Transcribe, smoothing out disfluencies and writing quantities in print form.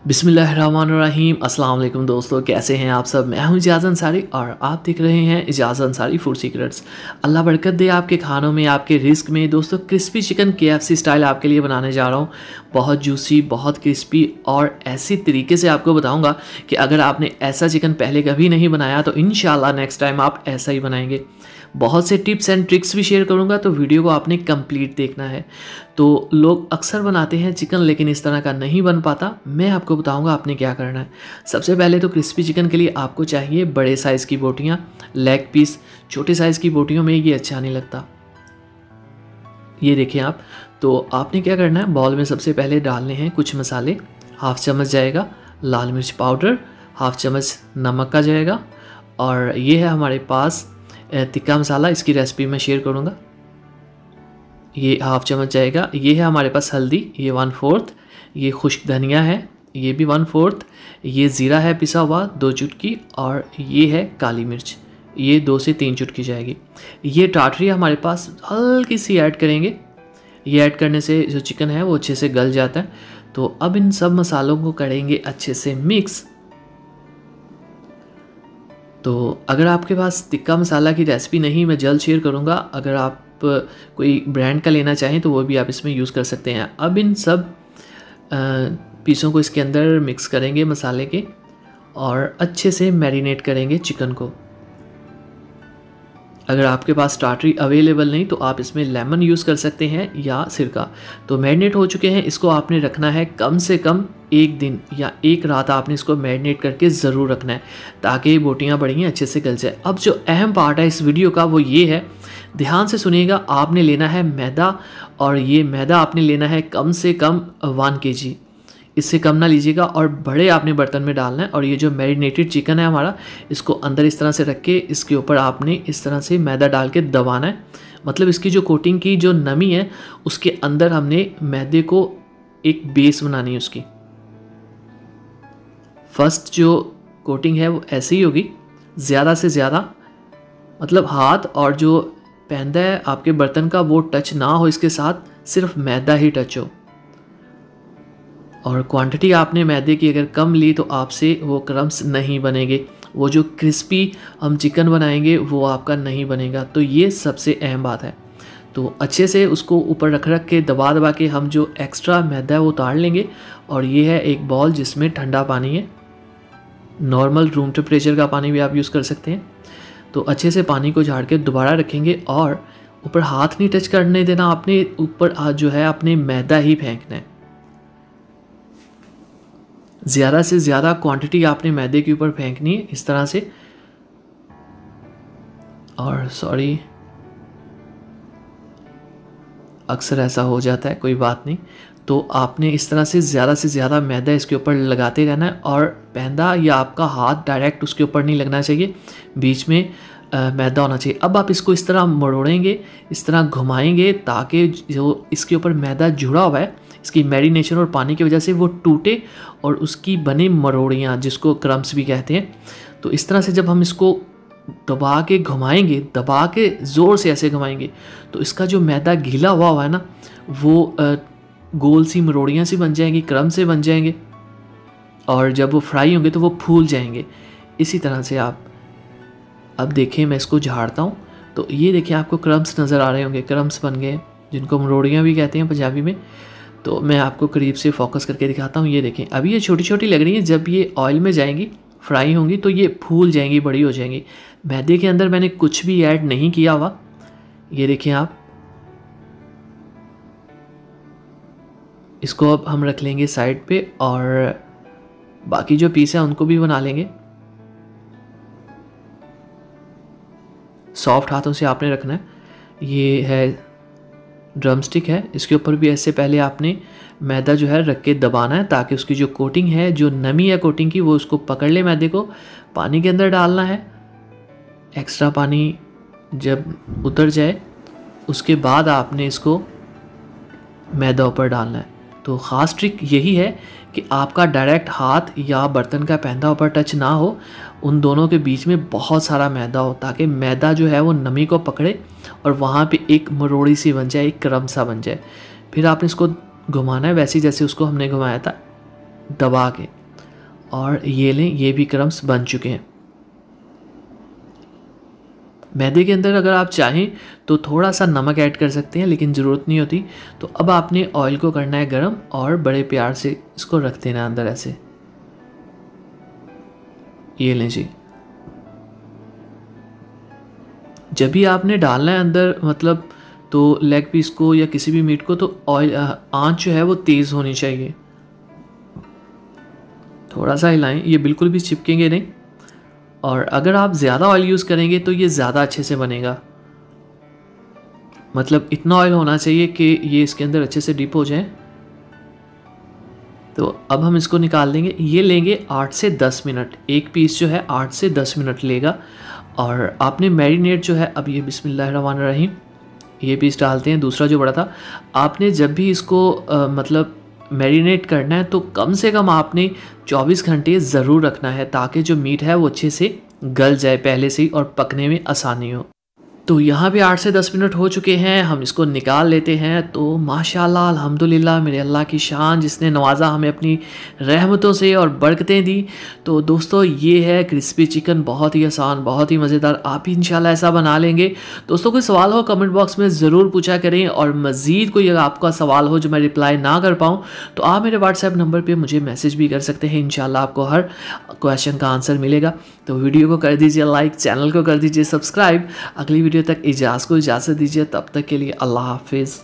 बिस्मिल्लाहिर्रहमानिर्रहीम। अस्सलाम वालेकुम दोस्तों, कैसे हैं आप सब। मैं हूं इजाज़ अंसारी और आप देख रहे हैं इजाज़ अंसारी फूड सीक्रेट्स। अल्लाह बरकत दे आपके खानों में, आपके रिस्क में। दोस्तों, क्रिस्पी चिकन KFC स्टाइल आपके लिए बनाने जा रहा हूं। बहुत जूसी, बहुत क्रिस्पी और ऐसी तरीके से आपको बताऊंगा कि अगर आपने ऐसा चिकन पहले कभी नहीं बनाया तो इंशाल्लाह नेक्स्ट टाइम आप ऐसा ही बनाएंगे। बहुत से टिप्स एंड ट्रिक्स भी शेयर करूंगा, तो वीडियो को आपने कंप्लीट देखना है। तो लोग अक्सर बनाते हैं चिकन, लेकिन इस तरह का नहीं बन पाता। मैं आपको बताऊंगा आपने क्या करना है। सबसे पहले तो क्रिस्पी चिकन के लिए आपको चाहिए बड़े साइज़ की बोटियां, लेग पीस। छोटे साइज़ की बोटियों में ये अच्छा नहीं लगता। ये देखिए आप। तो आपने क्या करना है, बॉल में सबसे पहले डालने हैं कुछ मसाले। हाफ चम्मच जाएगा लाल मिर्च पाउडर, हाफ चम्मच नमक का जाएगा, और ये है हमारे पास तिक्का मसाला। इसकी रेसिपी मैं शेयर करूँगा। ये हाफ चम्मच जाएगा। ये है हमारे पास हल्दी, ये 1/4। ये खुश्क धनिया है, ये भी 1/4। ये ज़ीरा है पिसा हुआ 2 चुटकी, और ये है काली मिर्च, ये 2 से 3 चुटकी जाएगी। ये टाटरी हमारे पास हल्की सी ऐड करेंगे। ये ऐड करने से जो चिकन है वो अच्छे से गल जाता है। तो अब इन सब मसालों को करेंगे अच्छे से मिक्स। तो अगर आपके पास तिक्का मसाला की रेसिपी नहीं, मैं जल्द शेयर करूँगा। अगर आप कोई ब्रांड का लेना चाहें तो वो भी आप इसमें यूज़ कर सकते हैं। अब इन सब पीसों को इसके अंदर मिक्स करेंगे मसाले के, और अच्छे से मैरिनेट करेंगे चिकन को। अगर आपके पास टाटरी अवेलेबल नहीं तो आप इसमें लेमन यूज़ कर सकते हैं या सिरका। तो मैरिनेट हो चुके हैं। इसको आपने रखना है कम से कम 1 दिन या 1 रात। आपने इसको मैरिनेट करके ज़रूर रखना है ताकि बोटियाँ बढ़ियाँ अच्छे से गल जाए। अब जो अहम पार्ट है इस वीडियो का वो ये है, ध्यान से सुनिएगा। आपने लेना है मैदा, और ये मैदा आपने लेना है कम से कम 1 kg। इससे कम ना लीजिएगा, और बड़े आपने बर्तन में डालना है। और ये जो मैरिनेटेड चिकन है हमारा, इसको अंदर इस तरह से रख के इसके ऊपर आपने इस तरह से मैदा डाल के दबाना है। मतलब इसकी जो कोटिंग की जो नमी है उसके अंदर हमने मैदे को एक बेस बनानी है उसकी। फर्स्ट जो कोटिंग है वो ऐसे ही होगी, ज़्यादा से ज़्यादा मतलब हाथ और जो पैंदा है आपके बर्तन का वो टच ना हो, इसके साथ सिर्फ मैदा ही टच हो। और क्वांटिटी आपने मैदे की अगर कम ली तो आपसे वो क्रम्स नहीं बनेंगे। वो जो क्रिस्पी हम चिकन बनाएंगे वो आपका नहीं बनेगा। तो ये सबसे अहम बात है। तो अच्छे से उसको ऊपर रख रख के दबा दबा के हम जो एक्स्ट्रा मैदा है वो उतार लेंगे। और ये है एक बॉल जिसमें ठंडा पानी है, नॉर्मल रूम टेम्परेचर का पानी भी आप यूज़ कर सकते हैं। तो अच्छे से पानी को झाड़ के दोबारा रखेंगे, और ऊपर हाथ नहीं टच करने देना आपने। ऊपर हाथ जो है अपने मैदा ही फेंकना है। ज़्यादा से ज़्यादा क्वांटिटी आपने मैदे के ऊपर फेंकनी है इस तरह से। और सॉरी, अक्सर ऐसा हो जाता है, कोई बात नहीं। तो आपने इस तरह से ज़्यादा मैदा इसके ऊपर लगाते रहना है, और पैंदा या आपका हाथ डायरेक्ट उसके ऊपर नहीं लगना चाहिए, बीच में मैदा होना चाहिए। अब आप इसको इस तरह मरोड़ेंगे, इस तरह घुमाएंगे ताकि जो इसके ऊपर मैदा जुड़ा हुआ है इसकी मैरिनेशन और पानी की वजह से वो टूटे, और उसकी बने मरोड़ियाँ जिसको क्रम्स भी कहते हैं। तो इस तरह से जब हम इसको दबा के घुमाएंगे, दबा के ज़ोर से ऐसे घुमाएंगे, तो इसका जो मैदा गीला हुआ है ना, वो गोल सी मरोड़ियाँ सी बन जाएंगी, क्रम से बन जाएंगे। और जब वो फ्राई होंगे तो वो फूल जाएंगे। इसी तरह से आप अब देखें, मैं इसको झाड़ता हूँ तो ये देखिए आपको क्रम्स नज़र आ रहे होंगे। क्रम्स बन गए, जिनको मरोड़ियाँ भी कहते हैं पंजाबी में। तो मैं आपको करीब से फोकस करके दिखाता हूँ। ये देखें, अभी ये छोटी छोटी लग रही हैं। जब ये ऑयल में जाएंगी, फ्राई होंगी, तो ये फूल जाएंगी, बड़ी हो जाएंगी। मैदे के अंदर मैंने कुछ भी ऐड नहीं किया हुआ। ये देखें आप। इसको अब हम रख लेंगे साइड पे, और बाकी जो पीस है उनको भी बना लेंगे। सॉफ्ट हाथों से आपने रखना है। ये है ड्रमस्टिक है, इसके ऊपर भी ऐसे पहले आपने मैदा जो है रख के दबाना है ताकि उसकी जो कोटिंग है, जो नमी है कोटिंग की, वो उसको पकड़ ले मैदे को। पानी के अंदर डालना है। एक्स्ट्रा पानी जब उतर जाए उसके बाद आपने इसको मैदा ऊपर डालना है। तो ख़ास ट्रिक यही है कि आपका डायरेक्ट हाथ या बर्तन का पैंदा ऊपर टच ना हो, उन दोनों के बीच में बहुत सारा मैदा हो, ताकि मैदा जो है वो नमी को पकड़े और वहाँ पे एक मरोड़ी सी बन जाए, एक क्रम सा बन जाए। फिर आपने इसको घुमाना है वैसे जैसे उसको हमने घुमाया था। दबा के। और ये लें, ये भी क्रम्स बन चुके हैं। मैदे के अंदर अगर आप चाहें तो थोड़ा सा नमक ऐड कर सकते हैं, लेकिन ज़रूरत नहीं होती। तो अब आपने ऑयल को करना है गरम और बड़े प्यार से इसको रख देना अंदर ऐसे। ये लें जी। जब भी आपने डालना है अंदर मतलब तो लेग पीस को या किसी भी मीट को, तो ऑयल आंच जो है वो तेज़ होनी चाहिए। थोड़ा सा हिलाएं, ये बिल्कुल भी चिपकेंगे नहीं। और अगर आप ज़्यादा ऑयल यूज़ करेंगे तो ये ज़्यादा अच्छे से बनेगा। मतलब इतना ऑयल होना चाहिए कि ये इसके अंदर अच्छे से डिप हो जाए। तो अब हम इसको निकाल देंगे। ये लेंगे 8 से 10 मिनट, एक पीस जो है 8 से 10 मिनट लेगा। और आपने मैरिनेट जो है, अब ये बिस्मिल्लाहिर्रहमानिर्रहीम, ये पीस डालते हैं, दूसरा जो बड़ा था। आपने जब भी इसको मतलब मैरिनेट करना है तो कम से कम आपने 24 घंटे ज़रूर रखना है, ताकि जो मीट है वो अच्छे से गल जाए पहले से ही और पकने में आसानी हो। तो यहाँ पे 8 से 10 मिनट हो चुके हैं, हम इसको निकाल लेते हैं। तो माशाल्लाह अल्हम्दुलिल्लाह, मेरे अल्लाह की शान जिसने नवाज़ा हमें अपनी रहमतों से और बरकतें दी। तो दोस्तों ये है क्रिस्पी चिकन, बहुत ही आसान, बहुत ही मज़ेदार। आप भी इंशाल्लाह ऐसा बना लेंगे। दोस्तों कोई सवाल हो कमेंट बॉक्स में ज़रूर पूछा करें, और मज़ीद कोई अगर आपका सवाल हो जो मैं रिप्लाई ना कर पाऊँ तो आप मेरे व्हाट्सएप नंबर पर मुझे मैसेज भी कर सकते हैं। इंशाल्लाह आपको हर क्वेश्चन का आंसर मिलेगा। तो वीडियो को कर दीजिए लाइक, चैनल को कर दीजिए सब्सक्राइब। अगली वीडियो तक को इजाज़त दीजिए, तब तक के लिए अल्लाह हाफिज़।